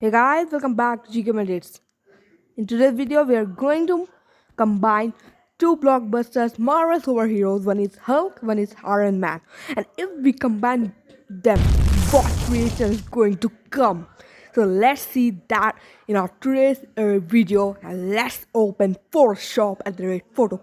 Hey guys, welcome back to GK Medits. In today's video, we are going to combine two blockbusters Marvel superheroes. One is Hulk, one is Iron Man. And if we combine them, what creation is going to come? So let's see that in our today's video. And let's open Photoshop at the rate photo.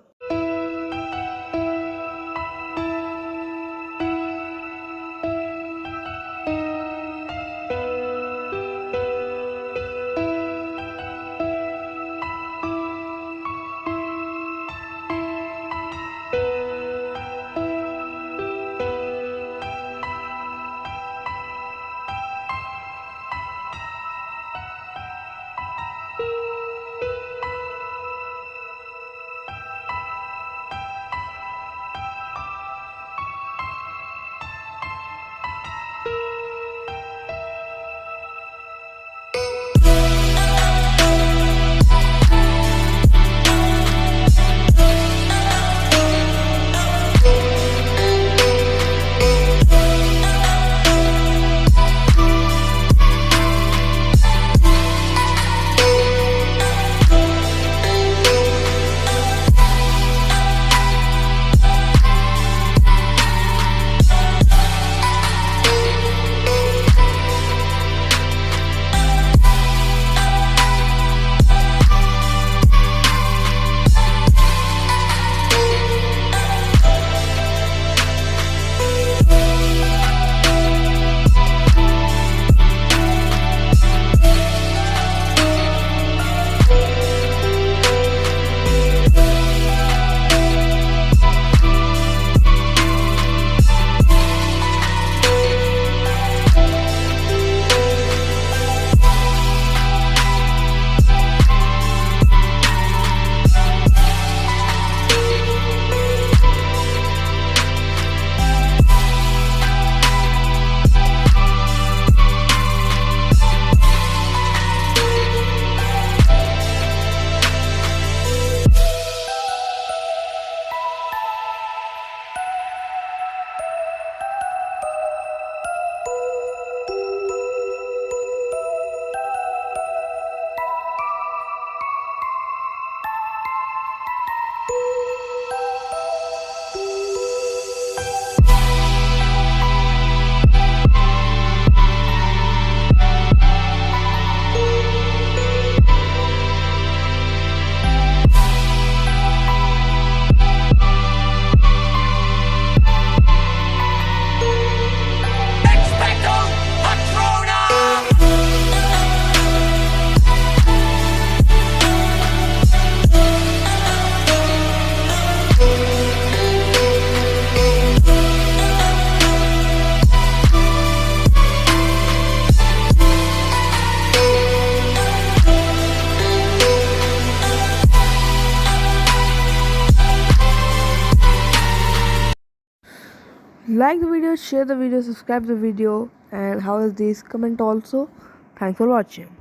Expecto Patronum! Like the video, share the video, subscribe the video, and how is this? Comment also. Thanks for watching.